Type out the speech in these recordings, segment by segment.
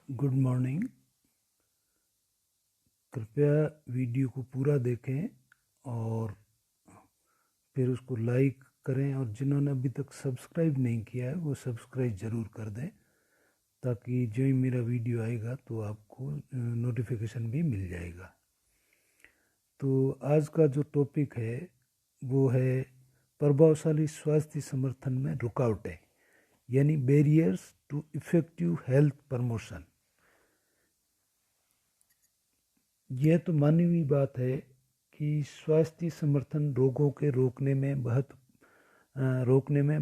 Good morning. कृपया video को पूरा देखें और फिर उसको लाइक करें, और जिन्होंने अभी तक सब्सक्राइब नहीं किया है वो सब्सक्राइब ज़रूर कर दें, ताकि जो ही मेरा वीडियो आएगा तो आपको नोटिफिकेशन भी मिल जाएगा। तो आज का जो टॉपिक है वो है प्रभावशाली स्वास्थ्य समर्थन में रुकावटें, यानी barriers to effective health promotion. यह तो मानवीय बात है कि स्वास्थ्य समर्थन रोगों के रोकने में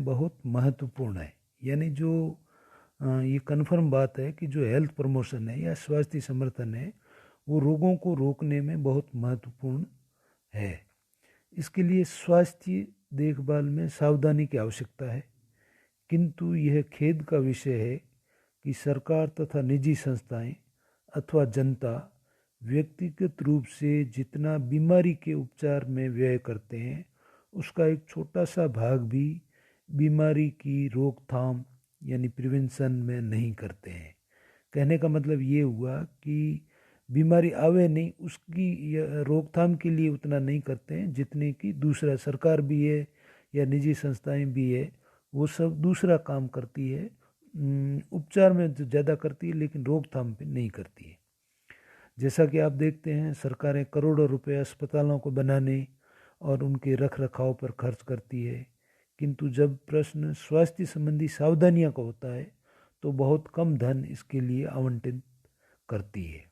बहुत महत्वपूर्ण है। यानी जो ये कन्फर्म बात है कि जो हेल्थ प्रमोशन है या स्वास्थ्य समर्थन है वो रोगों को रोकने में बहुत महत्वपूर्ण है। इसके लिए स्वास्थ्य देखभाल में सावधानी की आवश्यकता है, किंतु यह खेद का विषय है कि सरकार तथा निजी संस्थाएं अथवा जनता व्यक्तिगत रूप से जितना बीमारी के उपचार में व्यय करते हैं उसका एक छोटा सा भाग भी बीमारी की रोकथाम यानी प्रिवेंशन में नहीं करते हैं। कहने का मतलब ये हुआ कि बीमारी आवे नहीं उसकी रोकथाम के लिए उतना नहीं करते हैं जितने कि दूसरा सरकार भी है या निजी संस्थाएं भी है, वो सब दूसरा काम करती है। उपचार में तो ज़्यादा करती है लेकिन रोकथाम पे नहीं करती है। जैसा कि आप देखते हैं सरकारें करोड़ों रुपए अस्पतालों को बनाने और उनके रख रखाव पर खर्च करती है, किंतु जब प्रश्न स्वास्थ्य संबंधी सावधानियों का होता है तो बहुत कम धन इसके लिए आवंटित करती है।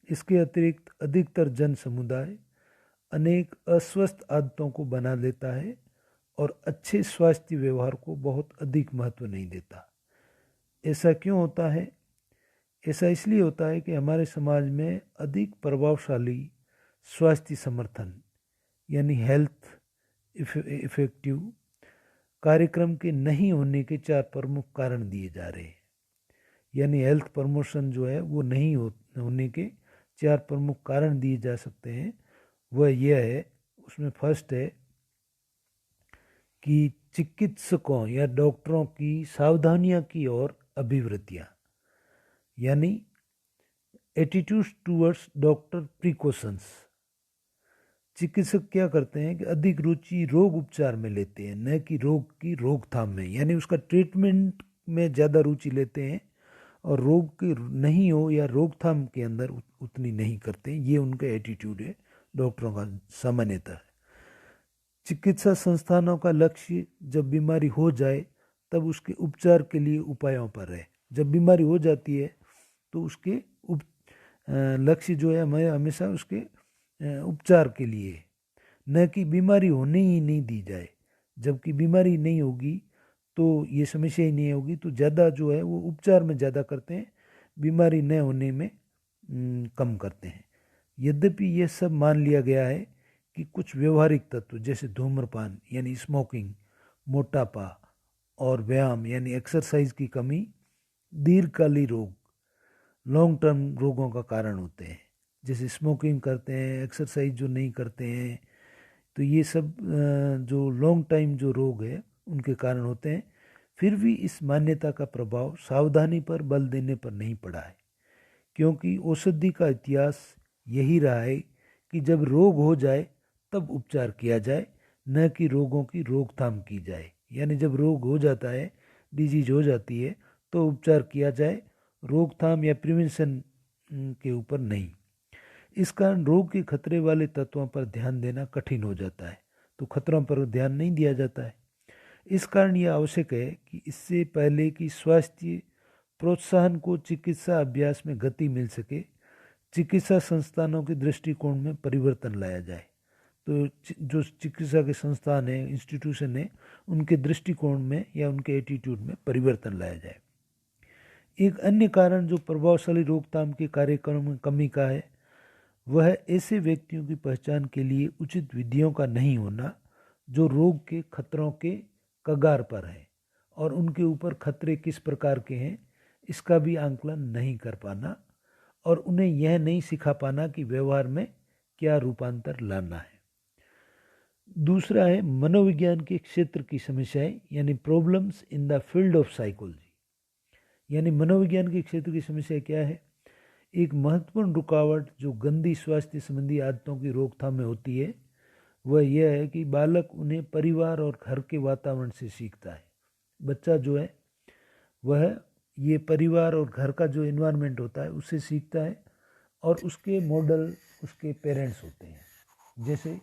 इसके अतिरिक्त अधिकतर जन समुदाय अनेक अस्वस्थ आदतों को बना लेता है और अच्छे स्वास्थ्य व्यवहार को बहुत अधिक महत्व नहीं देता। ऐसा क्यों होता है? ऐसा इसलिए होता है कि हमारे समाज में अधिक प्रभावशाली स्वास्थ्य समर्थन यानी हेल्थ इफेक्टिव कार्यक्रम के नहीं होने के 4 प्रमुख कारण दिए जा रहे हैं। यानी हेल्थ प्रमोशन जो है वो नहीं होने के 4 प्रमुख कारण दिए जा सकते हैं। वह यह है, उसमें फर्स्ट है कि चिकित्सकों या डॉक्टरों की सावधानियां की और अभिवृत्तियां, यानी एटीट्यूड टूवर्ड्स डॉक्टर प्रिकॉशंस। चिकित्सक क्या करते हैं कि अधिक रुचि रोग उपचार में लेते हैं, न कि रोग की रोकथाम में, यानी उसका ट्रीटमेंट में ज़्यादा रुचि लेते हैं और रोग की नहीं हो या रोकथाम के अंदर उतनी नहीं करते हैं। ये उनका एटीट्यूड है डॉक्टरों का सामान्यतः। चिकित्सा संस्थानों का लक्ष्य जब बीमारी हो जाए तब उसके उपचार के लिए उपायों पर है। जब बीमारी हो जाती है तो उसके लक्ष्य जो है हमें हमेशा उसके उपचार के लिए, न कि बीमारी होने ही नहीं दी जाए। जबकि बीमारी नहीं होगी तो ये समस्या ही नहीं होगी, तो ज़्यादा जो है वो उपचार में ज़्यादा करते हैं, बीमारी न होने में कम करते हैं। यद्यपि यह सब मान लिया गया है कि कुछ व्यवहारिक तत्व जैसे धूम्रपान यानी स्मोकिंग, मोटापा और व्यायाम यानी एक्सरसाइज की कमी दीर्घकालीन रोग, लॉन्ग टर्म रोगों का कारण होते हैं। जैसे स्मोकिंग करते हैं, एक्सरसाइज जो नहीं करते हैं, तो ये सब जो लॉन्ग टाइम जो रोग है उनके कारण होते हैं। फिर भी इस मान्यता का प्रभाव सावधानी पर बल देने पर नहीं पड़ा है, क्योंकि औषधि का इतिहास यही रहा है कि जब रोग हो जाए तब उपचार किया जाए, न कि रोगों की रोकथाम की जाए। यानी जब रोग हो जाता है, डिजीज हो जाती है, तो उपचार किया जाए, रोकथाम या प्रिवेंशन के ऊपर नहीं। इस कारण रोग के खतरे वाले तत्वों पर ध्यान देना कठिन हो जाता है, तो खतरों पर ध्यान नहीं दिया जाता है। इस कारण यह आवश्यक है कि इससे पहले कि स्वास्थ्य प्रोत्साहन को चिकित्सा अभ्यास में गति मिल सके, चिकित्सा संस्थानों के दृष्टिकोण में परिवर्तन लाया जाए। तो जो चिकित्सा के संस्थान हैं, इंस्टीट्यूशन है, उनके दृष्टिकोण में या उनके एटीट्यूड में परिवर्तन लाया जाए। एक अन्य कारण जो प्रभावशाली रोकथाम के कार्यक्रम में कमी का है वह ऐसे व्यक्तियों की पहचान के लिए उचित विधियों का नहीं होना जो रोग के खतरों के कगार पर हैं और उनके ऊपर खतरे किस प्रकार के हैं इसका भी आंकलन नहीं कर पाना, और उन्हें यह नहीं सिखा पाना कि व्यवहार में क्या रूपांतर लाना है। दूसरा है मनोविज्ञान के क्षेत्र की समस्याएं, यानी problems in the field of psychology. यानी मनोविज्ञान के क्षेत्र की समस्या क्या है? एक महत्वपूर्ण रुकावट जो गंदी स्वास्थ्य संबंधी आदतों की रोकथाम में होती है वह यह है कि बालक उन्हें परिवार और घर के वातावरण से सीखता है। बच्चा जो है वह ये परिवार और घर का जो इन्वायरमेंट होता है उससे सीखता है और उसके मॉडल उसके पेरेंट्स होते हैं। जैसे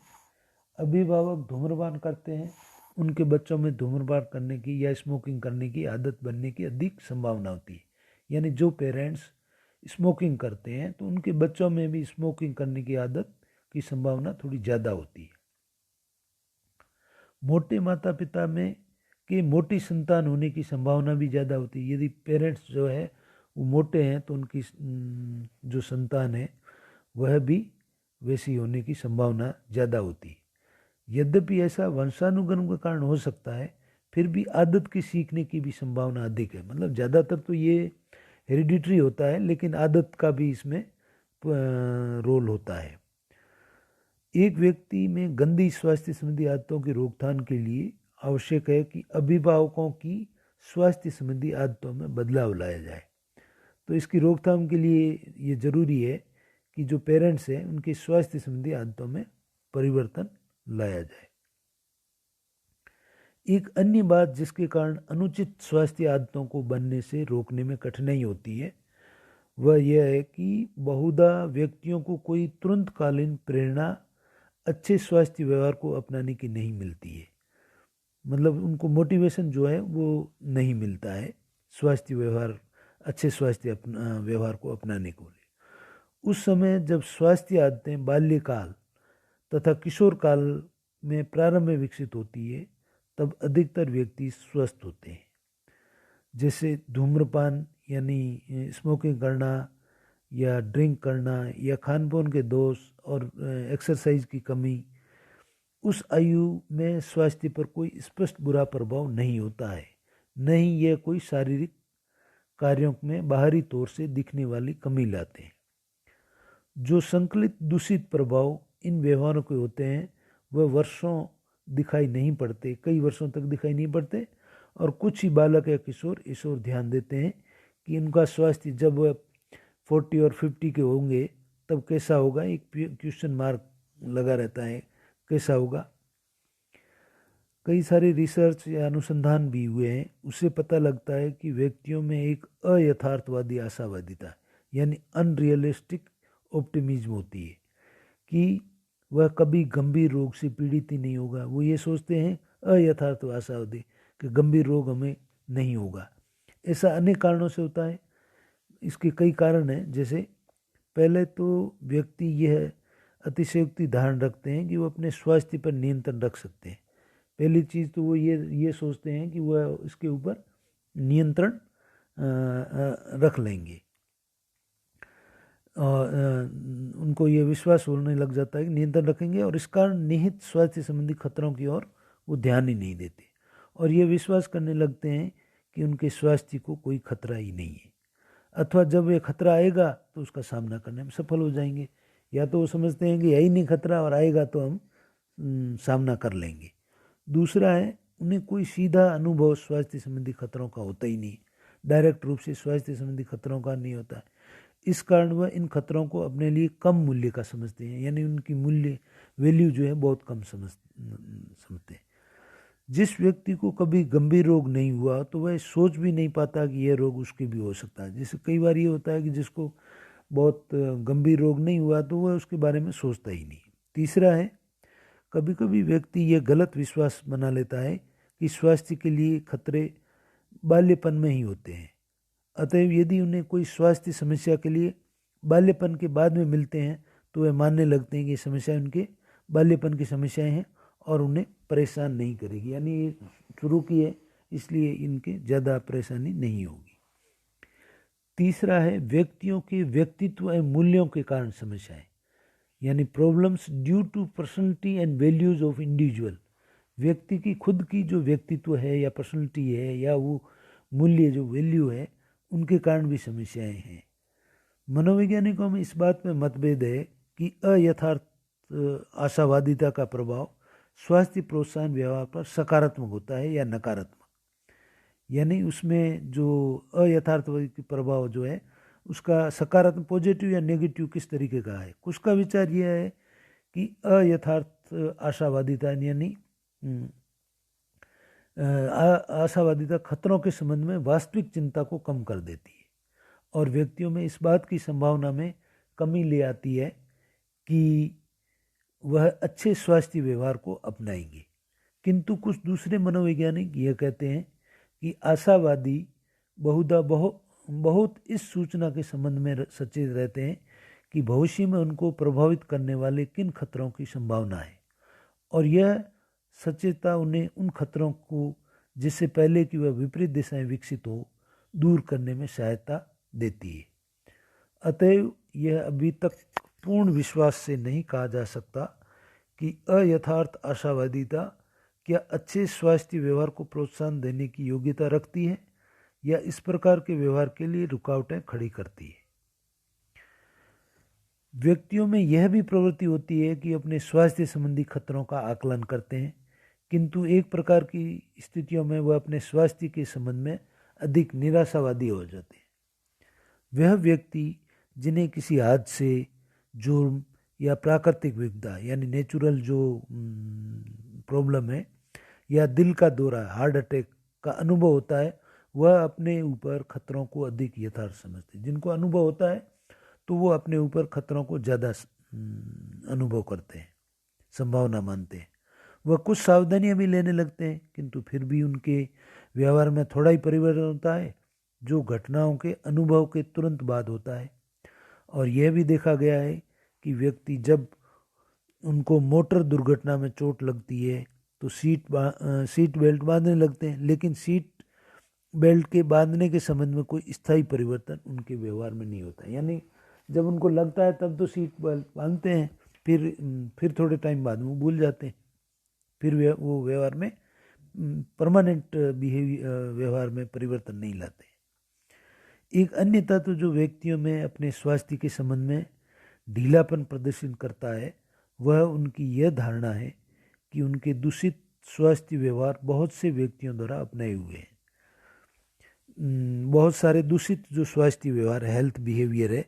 अभिभावक धूम्रपान करते हैं, उनके बच्चों में धूम्रपान करने की या स्मोकिंग करने की आदत बनने की अधिक संभावना होती है। यानी जो पेरेंट्स स्मोकिंग करते हैं तो उनके बच्चों में भी स्मोकिंग करने की आदत की संभावना थोड़ी ज़्यादा होती है। मोटे माता पिता में कि मोटी संतान होने की संभावना भी ज़्यादा होती है। यदि पेरेंट्स जो है वो मोटे हैं तो उनकी जो संतान है वह भी वैसी होने की संभावना ज़्यादा होती है। यद्यपि ऐसा वंशानुगम के कारण हो सकता है, फिर भी आदत की सीखने की भी संभावना अधिक है। मतलब ज़्यादातर तो ये हेरिडिटरी होता है, लेकिन आदत का भी इसमें रोल होता है। एक व्यक्ति में गंदी स्वास्थ्य संबंधी आदतों की रोकथाम के लिए आवश्यक है कि अभिभावकों की स्वास्थ्य संबंधी आदतों में बदलाव लाया जाए। तो इसकी रोकथाम के लिए ये ज़रूरी है कि जो पेरेंट्स हैं उनकी स्वास्थ्य संबंधी आदतों में परिवर्तन लाया जाए। एक अन्य बात जिसके कारण अनुचित स्वास्थ्य आदतों को बनने से रोकने में कठिनाई होती है वह यह है कि बहुधा व्यक्तियों को कोई तुरंतकालीन प्रेरणा अच्छे स्वास्थ्य व्यवहार को अपनाने की नहीं मिलती है। मतलब उनको मोटिवेशन जो है वो नहीं मिलता है स्वास्थ्य व्यवहार अच्छे स्वास्थ्य व्यवहार को अपनाने को लिए। उस समय जब स्वास्थ्य आदतें बाल्यकाल तथा किशोर काल में प्रारंभ में विकसित होती है तब अधिकतर व्यक्ति स्वस्थ होते हैं। जैसे धूम्रपान यानी स्मोकिंग करना या ड्रिंक करना या खान पान के दोष और एक्सरसाइज की कमी, उस आयु में स्वास्थ्य पर कोई स्पष्ट बुरा प्रभाव नहीं होता है, नहीं यह कोई शारीरिक कार्यों में बाहरी तौर से दिखने वाली कमी लाते हैं। जो संकलित दूषित प्रभाव इन व्यवहारों के होते हैं वह वर्षों दिखाई नहीं पड़ते, कई वर्षों तक दिखाई नहीं पड़ते, और कुछ ही बालक या किशोर इस ओर ध्यान देते हैं कि उनका स्वास्थ्य जब वह 40 और 50 के होंगे तब कैसा होगा। एक क्वेश्चन मार्क लगा रहता है, कैसा होगा। कई सारे रिसर्च या अनुसंधान भी हुए हैं, उससे पता लगता है कि व्यक्तियों में एक अयथार्थवादी आशावादिता यानी अनरियलिस्टिक ऑप्टिमिज्म होती है कि वह कभी गंभीर रोग से पीड़ित ही नहीं होगा। वो ये सोचते हैं अयथार्थ आशावादी कि गंभीर रोग हमें नहीं होगा। ऐसा अनेक कारणों से होता है। इसके कई कारण हैं। जैसे पहले तो व्यक्ति यह अतिशयोक्ति धारण रखते हैं कि वो अपने स्वास्थ्य पर नियंत्रण रख सकते हैं। पहली चीज़ तो वो ये सोचते हैं कि वह इसके ऊपर नियंत्रण रख लेंगे और उनको ये विश्वास होने लग जाता है कि नियंत्रण रखेंगे, और इस कारण निहित स्वास्थ्य संबंधी खतरों की ओर वो ध्यान ही नहीं देते और ये विश्वास करने लगते हैं कि उनके स्वास्थ्य को कोई खतरा ही नहीं है, अथवा जब ये खतरा आएगा तो उसका सामना करने में सफल हो जाएंगे। या तो वो समझते हैं कि यही नहीं खतरा और आएगा तो हम सामना कर लेंगे। दूसरा है उन्हें कोई सीधा अनुभव स्वास्थ्य संबंधी खतरों का होता ही नहीं, डायरेक्ट रूप से स्वास्थ्य संबंधी खतरों का नहीं होता है। इस कारण वह इन खतरों को अपने लिए कम मूल्य का समझते हैं, यानी उनकी मूल्य वैल्यू जो है बहुत कम समझते हैं। जिस व्यक्ति को कभी गंभीर रोग नहीं हुआ तो वह सोच भी नहीं पाता कि यह रोग उसके भी हो सकता है। जैसे कई बार ये होता है कि जिसको बहुत गंभीर रोग नहीं हुआ तो वह उसके बारे में सोचता ही नहीं। तीसरा है कभी कभी व्यक्ति यह गलत विश्वास बना लेता है कि स्वास्थ्य के लिए खतरे बाल्यपन में ही होते हैं, अतएव यदि उन्हें कोई स्वास्थ्य समस्या के लिए बाल्यपन के बाद में मिलते हैं तो वे मानने लगते हैं कि ये समस्या उनके बाल्यपन की समस्याएं हैं और उन्हें परेशान नहीं करेगी, यानी ये शुरू की है इसलिए इनके ज़्यादा परेशानी नहीं होगी। तीसरा है व्यक्तियों के व्यक्तित्व एवं मूल्यों के कारण समस्याएं, यानी problems due to personality and values of individual. व्यक्ति की खुद की जो व्यक्तित्व है या पर्सनैलिटी है या वो मूल्य जो वैल्यू है उनके कारण भी समस्याएं हैं। मनोवैज्ञानिकों में इस बात में मतभेद है कि अयथार्थ आशावादिता का प्रभाव स्वास्थ्य प्रोत्साहन व्यवहार पर सकारात्मक होता है या नकारात्मक। यानी उसमें जो अयथार्थवादी प्रभाव जो है उसका सकारात्मक पॉजिटिव या नेगेटिव किस तरीके का है। कुछ का विचार यह है कि अयथार्थ आशावादिता यानी आशावादिता खतरों के संबंध में वास्तविक चिंता को कम कर देती है और व्यक्तियों में इस बात की संभावना में कमी ले आती है कि वह अच्छे स्वास्थ्य व्यवहार को अपनाएंगे। किंतु कुछ दूसरे मनोवैज्ञानिक यह कहते हैं कि आशावादी बहुधा बहुत इस सूचना के संबंध में सचेत रहते हैं कि भविष्य में उनको प्रभावित करने वाले किन खतरों की संभावना है और यह सचेतता उन्हें उन खतरों को जिससे पहले कि वह विपरीत दिशाएं विकसित हो दूर करने में सहायता देती है। अतएव यह अभी तक पूर्ण विश्वास से नहीं कहा जा सकता कि अयथार्थ आशावादिता क्या अच्छे स्वास्थ्य व्यवहार को प्रोत्साहन देने की योग्यता रखती है या इस प्रकार के व्यवहार के लिए रुकावटें खड़ी करती है। व्यक्तियों में यह भी प्रवृत्ति होती है कि अपने स्वास्थ्य संबंधी खतरों का आकलन करते हैं, किंतु एक प्रकार की स्थितियों में वह अपने स्वास्थ्य के संबंध में अधिक निराशावादी हो जाते हैं। वह व्यक्ति जिन्हें किसी हादसे, जुर्म या प्राकृतिक विपदा यानी नेचुरल जो प्रॉब्लम है या दिल का दौरा, हार्ट अटैक का अनुभव होता है, वह अपने ऊपर खतरों को अधिक यथार्थ समझते हैं। जिनको अनुभव होता है तो वो अपने ऊपर खतरों को ज़्यादा अनुभव करते हैं, संभावना मानते हैं। वह कुछ सावधानियां भी लेने लगते हैं, किंतु फिर भी उनके व्यवहार में थोड़ा ही परिवर्तन होता है जो घटनाओं के अनुभव के तुरंत बाद होता है। और यह भी देखा गया है कि व्यक्ति जब उनको मोटर दुर्घटना में चोट लगती है तो सीट बेल्ट बांधने लगते हैं, लेकिन सीट बेल्ट के बांधने के संबंध में कोई स्थायी परिवर्तन उनके व्यवहार में नहीं होता। यानी जब उनको लगता है तब तो सीट बेल्ट बांधते हैं, फिर थोड़े टाइम बाद वो भूल जाते हैं, फिर वो व्यवहार में परमानेंट व्यवहार में परिवर्तन नहीं लाते। एक अन्य तत्व जो व्यक्तियों में अपने स्वास्थ्य के संबंध में ढीलापन प्रदर्शित करता है वह उनकी यह धारणा है कि उनके दूषित स्वास्थ्य व्यवहार बहुत से व्यक्तियों द्वारा अपनाए हुए हैं। बहुत सारे दूषित जो स्वास्थ्य व्यवहार हेल्थ बिहेवियर है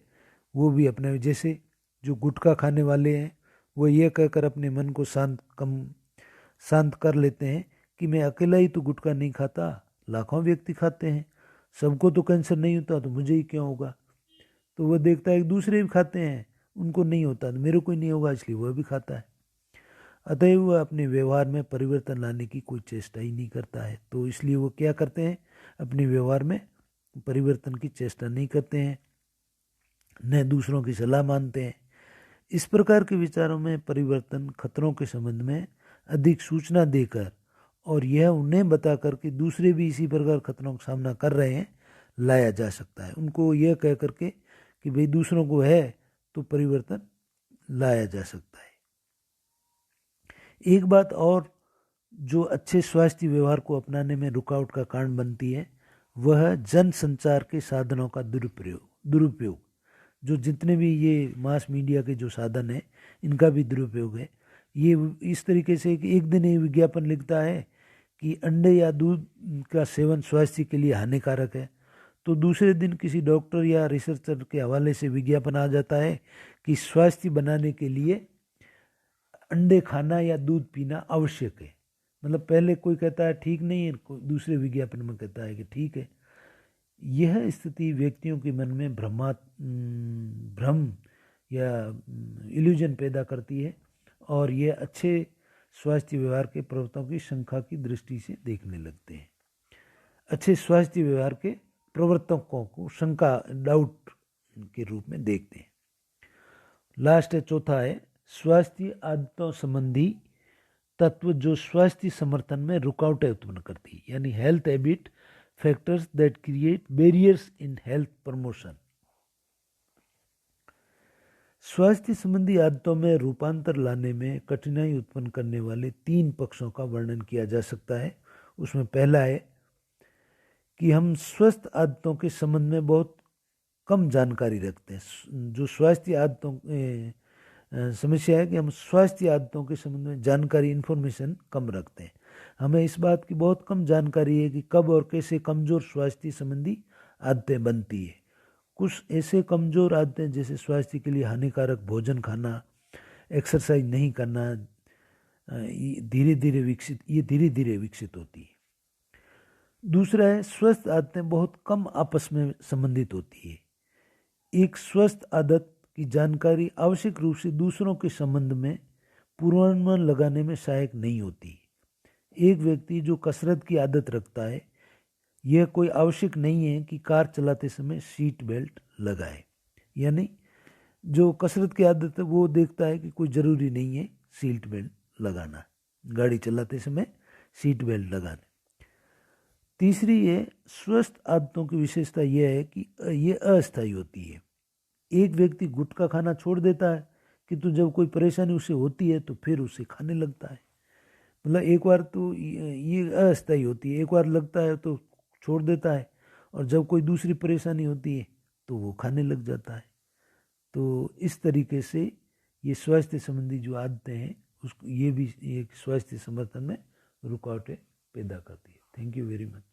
वो भी अपने, जैसे जो गुटखा खाने वाले हैं वो ये कहकर अपने मन को शांत कर लेते हैं कि मैं अकेला ही तो गुटखा नहीं खाता, लाखों व्यक्ति खाते हैं, सबको तो कैंसर नहीं होता तो मुझे ही क्यों होगा। तो वह देखता है कि दूसरे भी खाते हैं, उनको नहीं होता तो मेरे को ही नहीं होगा, इसलिए वह भी खाता है। अतएव वह अपने व्यवहार में परिवर्तन लाने की कोई चेष्टा ही नहीं करता है। तो इसलिए वो क्या करते हैं, अपने व्यवहार में परिवर्तन की चेष्टा नहीं करते हैं, न दूसरों की सलाह मानते हैं। इस प्रकार के विचारों में परिवर्तन खतरों के संबंध में अधिक सूचना देकर और यह उन्हें बताकर कि दूसरे भी इसी प्रकार खतरों का सामना कर रहे हैं लाया जा सकता है। उनको यह कह करके कि भाई दूसरों को है तो परिवर्तन लाया जा सकता है। एक बात और जो अच्छे स्वास्थ्य व्यवहार को अपनाने में रुकावट का कारण बनती है वह जन संचार के साधनों का दुरुपयोग। जो जितने भी ये मास मीडिया के जो साधन हैं इनका भी दुरुपयोग है। ये इस तरीके से कि एक दिन ये विज्ञापन लिखता है कि अंडे या दूध का सेवन स्वास्थ्य के लिए हानिकारक है, तो दूसरे दिन किसी डॉक्टर या रिसर्चर के हवाले से विज्ञापन आ जाता है कि स्वास्थ्य बनाने के लिए अंडे खाना या दूध पीना आवश्यक है। मतलब पहले कोई कहता है ठीक नहीं है, दूसरे विज्ञापन में कहता है कि ठीक है। यह स्थिति व्यक्तियों के मन में भ्रम या इल्यूजन पैदा करती है और यह अच्छे स्वास्थ्य व्यवहार के प्रवर्तकों की शंका की दृष्टि से देखने लगते हैं। अच्छे स्वास्थ्य व्यवहार के प्रवर्तकों को शंका, डाउट के रूप में देखते हैं। लास्ट है, चौथा है स्वास्थ्य आदतों संबंधी तत्व जो स्वास्थ्य समर्थन में रुकावटें उत्पन्न करती है, यानी health habit factors that create barriers in health promotion. स्वास्थ्य संबंधी आदतों में रूपांतर लाने में कठिनाई उत्पन्न करने वाले 3 पक्षों का वर्णन किया जा सकता है। उसमें पहला है कि हम स्वस्थ आदतों के संबंध में बहुत कम जानकारी रखते हैं। जो स्वास्थ्य आदतों समस्या है कि हम स्वास्थ्य आदतों के संबंध में जानकारी, इन्फॉर्मेशन कम रखते हैं। हमें इस बात की बहुत कम जानकारी है कि कब और कैसे कमज़ोर स्वास्थ्य संबंधी आदतें बनती है। कुछ ऐसे कमज़ोर आदतें जैसे स्वास्थ्य के लिए हानिकारक भोजन खाना, एक्सरसाइज नहीं करना, ये धीरे धीरे विकसित होती है। दूसरा है, स्वस्थ आदतें बहुत कम आपस में संबंधित होती है। एक स्वस्थ आदत की जानकारी आवश्यक रूप से दूसरों के संबंध में पूर्वानुमान लगाने में सहायक नहीं होती। एक व्यक्ति जो कसरत की आदत रखता है, यह कोई आवश्यक नहीं है कि कार चलाते समय सीट बेल्ट लगाए। यानी जो कसरत की आदत है वो देखता है कि कोई ज़रूरी नहीं है सीट बेल्ट लगाना, गाड़ी चलाते समय सीट बेल्ट लगाना। तीसरी है, स्वस्थ आदतों की विशेषता यह है कि ये अस्थायी होती है। एक व्यक्ति गुटखा खाना छोड़ देता है किंतु जब कोई परेशानी उसे होती है तो फिर उसे खाने लगता है। मतलब एक बार तो ये अस्थायी होती है, एक बार लगता है तो छोड़ देता है, और जब कोई दूसरी परेशानी होती है तो वो खाने लग जाता है। तो इस तरीके से ये स्वास्थ्य संबंधी जो आदतें हैं उसको ये भी एक स्वास्थ्य समर्थन में रुकावटें पैदा करती है। Thank you very much.